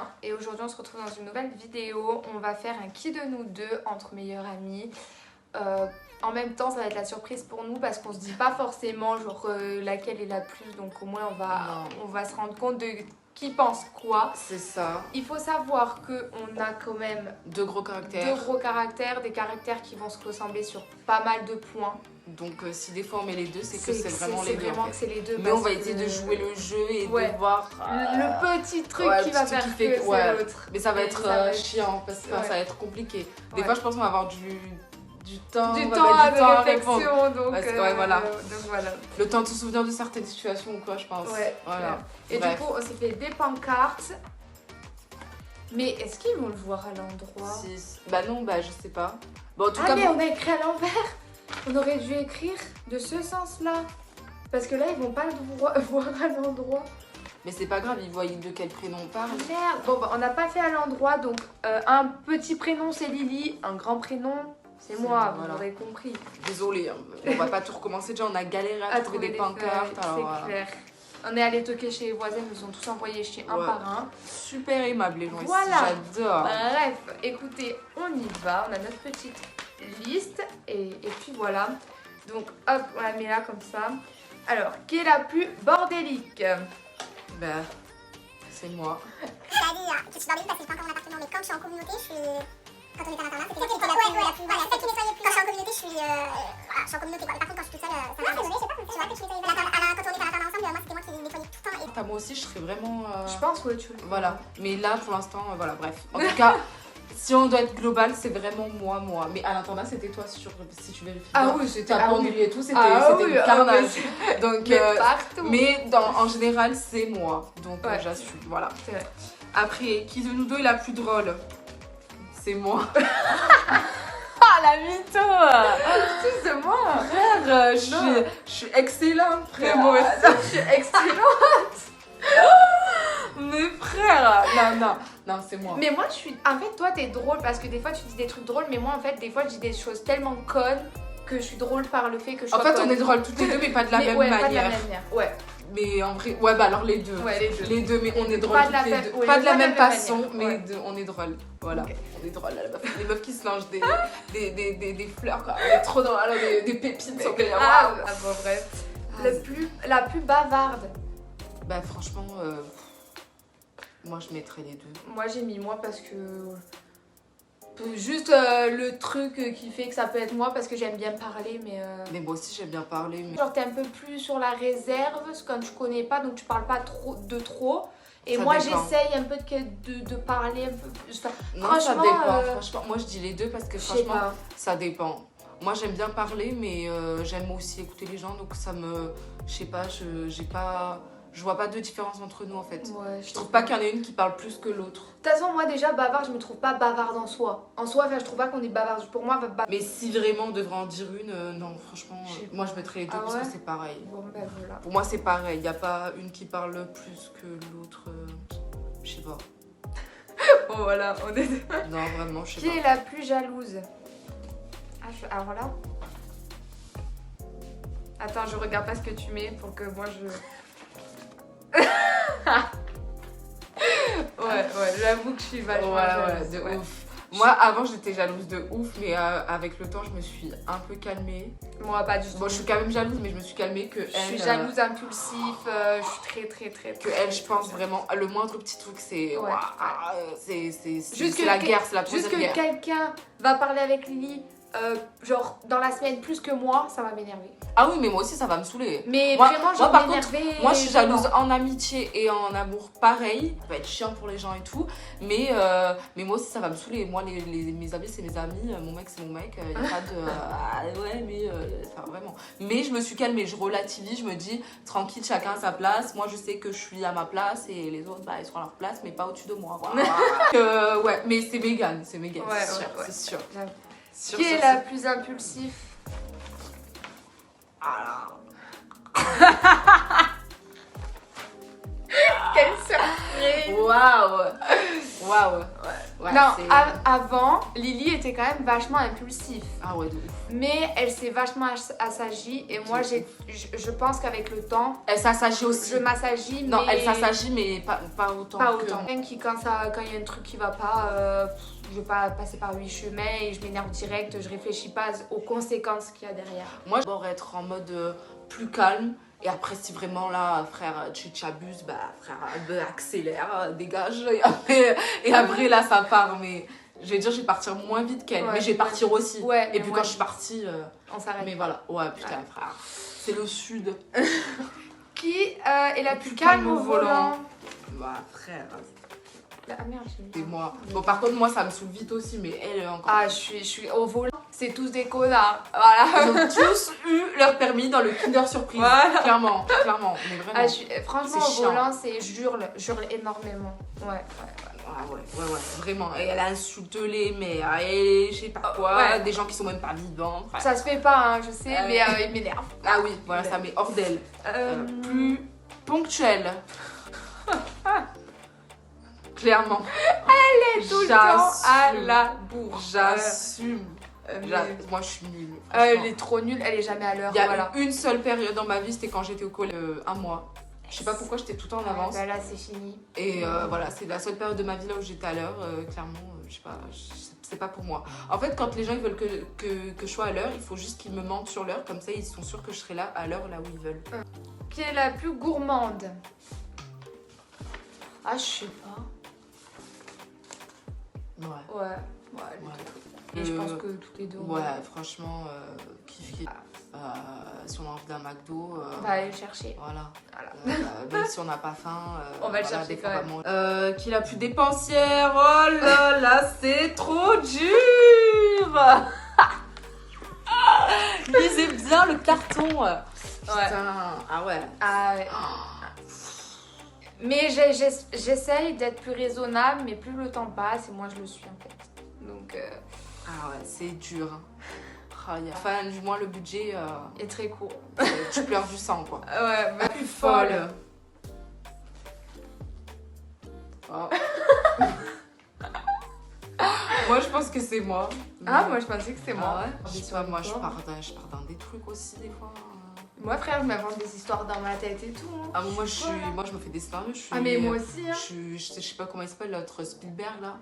Julien et aujourd'hui on se retrouve dans une nouvelle vidéo. On va faire un qui de nous deux entre meilleurs amis. En même temps ça va être la surprise pour nous parce qu'on se dit pas forcément genre laquelle est la plus, donc au moins on va se rendre compte de qui pense quoi. C'est ça. Il faut savoir qu'on a quand même Deux gros caractères. Des caractères qui vont se ressembler sur pas mal de points. Donc si des fois on met les deux, c'est que c'est vraiment les deux. Vraiment que c'est les deux. Mais on va essayer de jouer le jeu et de voir le petit truc qui va faire que c'est l'autre. Mais ça va être chiant parce que ça va être compliqué. Des fois je pense qu'on va avoir du temps de réflexion, donc voilà. voilà. Le temps de se souvenir de certaines situations ou quoi, je pense. Ouais, voilà. Et du coup, on s'est fait des pancartes. Mais est-ce qu'ils vont le voir à l'endroit? Bah non, bah je sais pas. Bon, en tout cas, mais on a écrit à l'envers. On aurait dû écrire de ce sens-là. Parce que là, ils vont pas le voir à l'endroit. Mais c'est pas grave, ils voient de quel prénom on parle. Merde. Bon, bah, on n'a pas fait à l'endroit. Donc, un petit prénom, c'est Lily. Un grand prénom, c'est moi, vous l'aurez compris. Désolée, hein. On va pas tout recommencer. Déjà, on a galéré à trouver des pancartes. C'est clair. On est allé toquer chez les voisins, ils nous ont tous envoyés chier un par un. Super aimable les gens ici, j'adore. Bref, écoutez, on y va. On a notre petite liste et puis voilà. Donc hop, on la met là comme ça. Alors, qui est la plus bordélique? Bah, c'est moi. C'est-à-dire que je suis bordélique parce que je suis pas encore mon appartement, mais comme je suis en communauté, je suis... Quand on est à l'internat, c'était celle qui nettoyait la plus... Voilà, celle qui nettoyait plus... Quand je suis en communauté, je suis en communauté quoi. Mais par contre, quand je suis toute seule, ça m'arrive. Je sais pas, tu vois que je nettoyais... Quand on était à l'internat ensemble, moi c'était moi qui nettoyais tout le temps. Ah, moi aussi, je serais vraiment... Je pense, ouais, tu le... Voilà, mais là, pour l'instant, voilà, bref. En tout cas, si on doit être global, c'est vraiment moi. Mais à l'internat, c'était toi, si tu vérifies. Ah oui, c'était... Ta pendule et tout, c'était le carnage. Donc, partout. Mais en général, c'est moi. Donc, j'assume, voilà. C'est vrai. Après, qui de nous deux est la plus drôle? C'est moi. Ah, la mytho! Excuse-moi! Frère, je suis excellente, frère. Moi aussi, je suis excellente! Mais frère! Non, c'est moi. Mais moi, je suis... En fait, toi, t'es drôle parce que des fois, tu dis des trucs drôles, mais moi, en fait, des fois, je dis des choses tellement connes que je suis drôle par le fait que je sois En fait, conne. on est drôles toutes les deux, mais pas de la même manière. Pas de la même manière, ouais. Mais en vrai, bah alors les deux. Ouais, les deux, mais on est drôles toutes les deux. Pas de la même façon, mais on est drôles. Voilà, on est drôles. Les meufs qui se langent des fleurs, quoi. On est trop drôles, des pépites sur les bon, bref. La plus bavarde. Bah franchement, moi je mettrais les deux. Moi j'ai mis moi parce que... Juste le truc qui fait que ça peut être moi parce que j'aime bien parler, mais... Mais moi aussi j'aime bien parler, mais... Genre t'es un peu plus sur la réserve quand tu connais pas, donc tu parles pas trop. Et ça moi dépend. j'essaye un peu de parler un peu plus... Enfin, non, ça dépend, franchement. Moi je dis les deux parce que franchement, ça dépend. Moi j'aime bien parler, mais j'aime aussi écouter les gens, donc ça me... Je sais pas, je vois pas de différence entre nous en fait. Ouais, je trouve pas qu'il y en ait une qui parle plus que l'autre. De toute façon, moi déjà, bavarde, je me trouve pas bavarde en soi. En soi, je trouve pas qu'on est bavarde. Pour moi, mais si vraiment on devrait en dire une, non, franchement, moi je mettrais les deux parce que c'est pareil. Bon, ben voilà. Pour moi, c'est pareil. Il y a pas une qui parle plus que l'autre. Je sais pas. Bon, voilà, on est... Non, vraiment, je sais pas. Qui est la plus jalouse? Alors là... Attends, je regarde pas ce que tu mets pour que moi je... ouais, j'avoue que je suis vachement jalouse. De ouf. Moi, avant, j'étais jalouse de ouf, mais avec le temps, je me suis un peu calmée. Moi, pas du tout. Bon, je suis quand même jalouse, mais je me suis calmée que je suis jalouse impulsif, je suis très... Que elle, je pense vraiment, le moindre petit truc, c'est... C'est la guerre, c'est la juste première guerre. Juste que quelqu'un va parler avec Lily, genre dans la semaine plus que moi, ça va m'énerver. Ah oui, mais moi aussi ça va me saouler. Mais vraiment, genre par m'énerver. Contre, moi je suis jalouse en amitié et en amour pareil. Ça va être chiant pour les gens et tout. Mais moi aussi ça va me saouler. Moi, mes amis c'est mes amis, mon mec c'est mon mec. Il n'y a pas de. Ouais, mais. Enfin, vraiment. Mais je me suis calmée, je relativise, je me dis tranquille, chacun à sa place. Moi je sais que je suis à ma place et les autres, bah, ils seront à leur place, mais pas au-dessus de moi. Voilà. Ouais, mais c'est Mégane, c'est sûr. Qui est la plus impulsive? Quelle surprise. Waouh. Ouais, non, c'est- avant, Lily était quand même vachement impulsif. Ah ouais, de ouf. Mais elle s'est vachement assagie et moi je pense qu'avec le temps, Elle s'assagit aussi. je m'assagis Non, mais elle s'assagit mais pas autant pas que... autant. Quand il y a un truc qui va pas, je vais pas passer par 8 chemins et je m'énerve direct, je réfléchis pas aux conséquences qu'il y a derrière. Moi, je vais être en mode plus calme. Et après, si vraiment là, frère, tu abuses, bah frère, accélère, dégage. Et après là, ça part. Mais je vais dire, je vais partir moins vite qu'elle. Ouais, mais je vais partir aussi. Ouais, Et puis moi, quand je suis partie... on s'arrête. Mais voilà, ouais, putain, frère. C'est le sud. Qui est la plus calme au volant? Bah, frère, Ah merde, j'ai mis c'est ça. moi. Bon, par contre, moi, ça me saoule vite aussi, mais elle, encore. Ah, je suis au volant. C'est tous des connards. Voilà. Ils ont tous eu leur permis dans le Kinder Surprise. Voilà. Clairement, mais vraiment. Ah, franchement, C'est au chiant. volant, c'est j'hurle énormément. Ouais. Ah ouais, vraiment. Et elle insulte les mères, et je sais pas quoi, Ouais. des gens qui sont même pas vivants. Frère. Ça se fait pas, hein, je sais, mais il m'énerve. Ah oui, voilà, ça met hors d'elle. Plus ponctuelle. Clairement. Elle est tout le temps à la bourre. J'assume. Mais- Moi, je suis nulle. Elle est trop nulle, elle est jamais à l'heure. Il y a Voilà. une seule période dans ma vie, c'était quand j'étais au collège, un mois. Je sais pas pourquoi j'étais tout le temps en avance. Bah là, c'est fini. Et voilà, c'est la seule période de ma vie là où j'étais à l'heure. Clairement, je sais pas, c'est pas pour moi. En fait, quand les gens ils veulent que je sois à l'heure, il faut juste qu'ils me mentent sur l'heure. Comme ça, ils sont sûrs que je serai là à l'heure, là où ils veulent. Qui est la plus gourmande? Ah, je sais pas. Ouais. Ouais. Les Ouais. deux. Et je pense que toutes les deux. Ouais, franchement, kiff. Si on a envie d'un McDo, On va aller le chercher. voilà. Voilà. Même si on n'a pas faim, On va le voilà, chercher des fois, quand on va manger. Qui est la plus dépensière? Oh là là, c'est trop dur. Lisez bien le carton. Putain, ah ouais. Ah ouais. Mais j'essaye d'être plus raisonnable, mais plus le temps passe et moins je le suis en fait. Donc, Ah ouais, c'est dur. Enfin, du moins le budget, est très court. tu pleures du sang quoi. Ouais, La plus folle. Oh. Moi je pense que c'est moi. Ah, moi je pensais que c'était moi. Ah ouais. Je sais pas, moi je pars dans des trucs aussi des fois. Moi frère, je m'invente des histoires dans ma tête et tout. Hein. Ah moi je me fais des scénarios. Ah mais moi aussi. Hein. Je sais pas comment il s'appelle l'autre Spielberg là.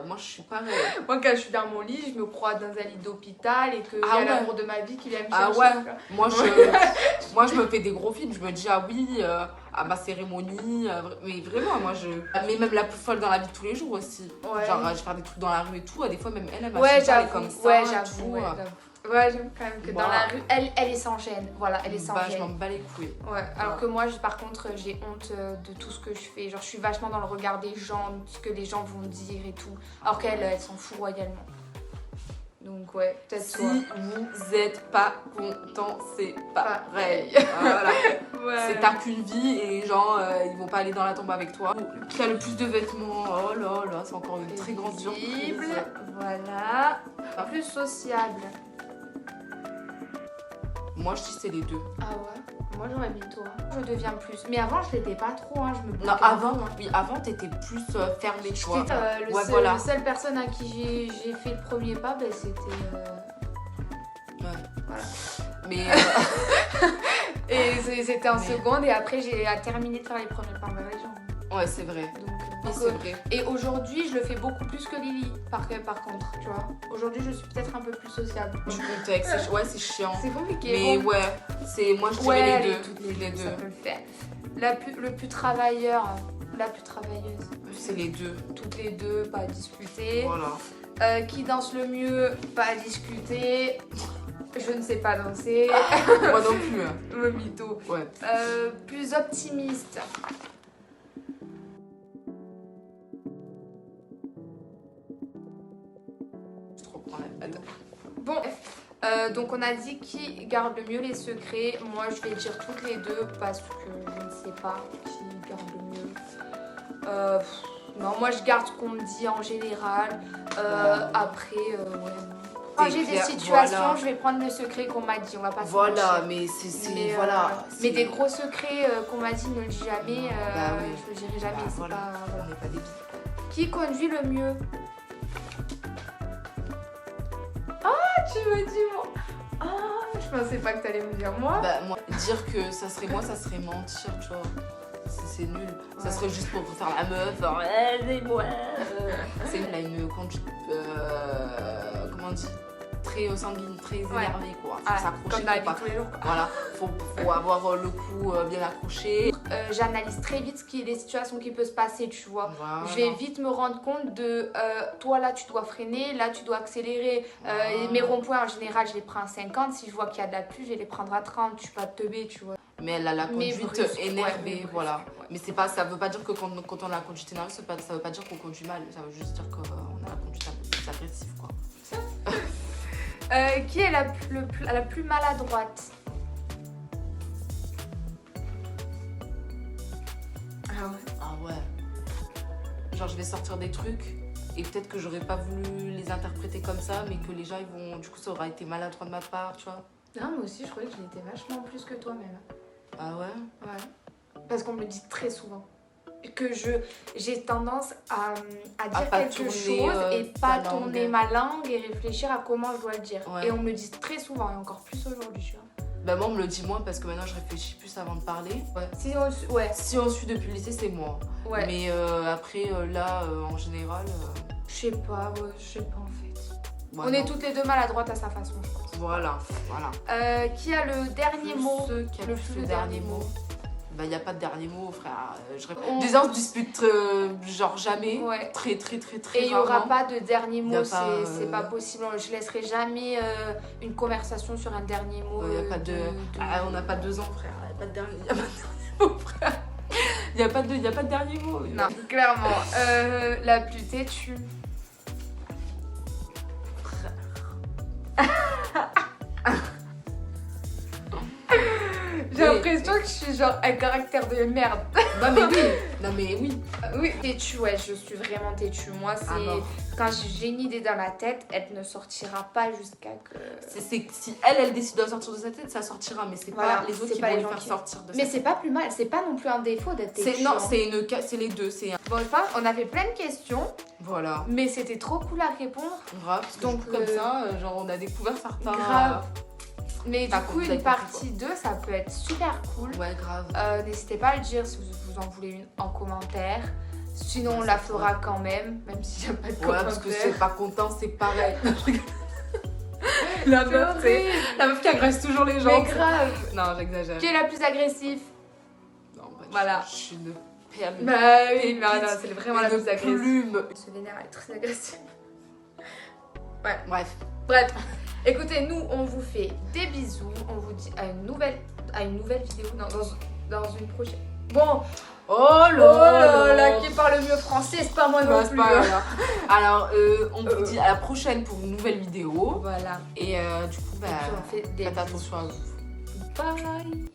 Moi je suis pareil. Moi quand je suis dans mon lit, je me crois dans un lit d'hôpital et qu'il y Ah a ouais. l'amour de ma vie qui vient me Ah chercher. ouais. quoi. Moi je me fais des gros films. Je me dis ah oui à ma cérémonie. Mais vraiment moi je. Mais même la plus folle dans la vie de tous les jours aussi. Ouais. Genre je vais faire des trucs dans la rue et tout. Des fois même elle m'a Ouais, parler j'avoue. comme ça. Ouais, et j'avoue. tout. Ouais, j'avoue. Ouais, j'aime quand même que dans Wow. la rue, elle est sans gêne. Voilà, elle est sans Bah, je gêne. m'en bats les couilles. Ouais, alors que moi, par contre, j'ai honte de tout ce que je fais. Genre, je suis vachement dans le regard des gens, ce que les gens vont dire et tout. Alors qu'elle, elle s'en fout royalement. Donc, ouais, peut-être Si toi. vous êtes pas content, c'est Pareil. pareil. Voilà. Ouais. C'est t'as qu'une vie et les gens ils vont pas aller dans la tombe avec toi. Qui a le plus de vêtements? Oh là là, c'est encore une très grande surprise. Visible. Voilà. Plus sociable. Moi je dis c'est les deux. Ah ouais. Moi, j'aurais mis toi. Je deviens plus. Mais avant, je l'étais pas trop. Hein. Je me Non, bloquais avant, un peu, hein. oui, avant t'étais plus fermée, tu vois. C'était le Ouais, seul, voilà. la seule personne à qui j'ai fait le premier pas, ben, c'était. Ouais. Voilà. Mais Et c'était en Mais- seconde et après j'ai terminé de faire les premiers pas envers les gens. ouais, c'est vrai. Donc, Oui, c'est vrai. et aujourd'hui je le fais beaucoup plus que Lily par contre, tu vois. Aujourd'hui je suis peut-être un peu plus sociable. Du contexte, ouais, c'est chiant. C'est compliqué. Mais Bon, ouais, c'est moi je dirais ouais, les deux. toutes Les deux, deux. ça peut le faire. Le plus travailleur, la plus travailleuse. C'est les deux. Toutes les deux, pas à discuter. Voilà. Qui danse le mieux, pas à discuter. Je ne sais pas danser. Moi non plus. Hein. Le mytho. Ouais. Plus optimiste. Je te reprends la tête. Bon, donc on a dit qui garde le mieux les secrets. Moi je vais dire toutes les deux parce que je ne sais pas qui garde le mieux. Non, moi je garde ce qu'on me dit en général. Après, ouais. Quand j'ai des situations, voilà. je vais prendre le secret qu'on m'a dit, on va pas se Voilà, mentir. mais c'est Mais, voilà. mais des gros secrets qu'on m'a dit, ne le dis jamais, Bah oui. je le dirai jamais. Bah, C'est voilà. pas, voilà. On n'est pas débiles. Qui conduit le mieux? Ah, tu me dis moi. Ah, je pensais pas que t'allais me dire moi. Bah, moi, dire que ça serait moi, ça serait mentir, tu vois. C'est nul. Ça Ouais. serait juste pour faire la meuf. Genre, c'est moi. C'est elle a une conduite. Comment on dit? Très sanguine, très énervée, quoi. Faut Ah, s'accrocher. comme dans la faut vie pas- tous les jours. Quoi. Voilà, faut avoir le cou bien accroché. J'analyse très vite les situations qui peuvent se passer, tu vois. Voilà. Je vais vite me rendre compte de toi là tu dois freiner, là tu dois accélérer. Voilà. Mes ronds-points en général je les prends à 50, si je vois qu'il y a de la pluie je vais les prendre à 30, je suis pas teubée, tu vois. Mais elle a la Mais conduite brusque, énervée, ouais, mais brusque, voilà. ouais. Mais c'est pas, ça veut pas dire que quand on a la conduite énervée, ça veut pas dire qu'on conduit mal. Ça veut juste dire qu'on a la conduite un peu plus agressive, quoi. Qui est la plus maladroite? Ah ouais. Ah ouais. Genre je vais sortir des trucs et peut-être que j'aurais pas voulu les interpréter comme ça, mais que les gens ils vont, du coup ça aura été maladroit de ma part, tu vois. Non, moi aussi je croyais que j'ai été vachement plus que toi-même. Ah ouais. Ouais. Parce qu'on me le dit très souvent. Que j'ai tendance à dire pas quelque tourner, chose et pas ta tourner langue. ma langue et réfléchir à comment je dois le dire. Ouais. Et on me le dit très souvent et encore plus aujourd'hui, tu vois. Bah moi on me le dit moins parce que maintenant je réfléchis plus avant de parler. Ouais. Ouais, Si on suit depuis le lycée c'est moi. ouais. Mais après là en général. Je sais pas, ouais, je sais pas en fait. Ouais, On non. est toutes les deux maladroites à sa façon, je pense. Voilà. Qui a le dernier mot? Ceux qui a Le plus plus le dernier mot. Bah y a pas de dernier mot frère. On- Déjà on se dispute genre jamais. Ouais. Très Et il n'y aura rarement. pas de dernier Y mot, a pas, c'est pas possible. Je laisserai jamais une conversation sur un dernier mot. Y a pas de... Ah, on n'a pas 2 ans frère. Y a pas de dernier, y a pas de dernier mot frère. Y a pas de dernier mot. Non, clairement. La plus têtue. J'ai Oui. l'impression que je suis genre un caractère de merde. Non mais oui. Non mais oui. Oui, têtue, ouais, je suis vraiment têtue. Moi, c'est Ah non. quand j'ai une idée dans la tête, elle ne sortira pas jusqu'à que. Si elle décide de sortir de sa tête, ça sortira. Mais c'est Voilà, pas les autres c'est qui pas vont les le gens faire qui- sortir de Mais sa c'est pas plus mal, c'est pas non plus un défaut d'être têtue. tête. Non, hein. c'est les deux. C'est Bon, je pense, on a fait plein de questions, voilà. mais c'était trop cool à répondre. Grave. Parce que Donc, du coup, comme ça, genre on a découvert certains. Grave. Mais T'as du coup, compris, une t'as compris, partie 2, ça peut être super cool. Ouais, grave. N'hésitez pas à le dire si vous en voulez une en commentaire. Sinon, on Ouais, la ça fera quand même s'il n'y a pas de Ouais, commentaire. parce que c'est pas content, c'est pareil. La meuf, c'est la meuf qui agresse toujours les gens. Mais grave. Non, j'exagère. Qui est la plus agressive? Non, bah, Voilà. Je suis une perle. Bah oui, Pépite, non, c'est vraiment la une plus agressive. plume. Se vénère, elle est très agressive. Bref. Bref, écoutez, nous, on vous fait des bisous. On vous dit à une nouvelle vidéo, non, dans une prochaine. Bon, Oh là, qui parle mieux français, c'est pas moi non Bah, c'est plus. pas grave. Alors, on vous dit à la prochaine pour une nouvelle vidéo. Voilà. Et du coup, bah, Et puis on fait des faites bisous. attention à vous. Bye.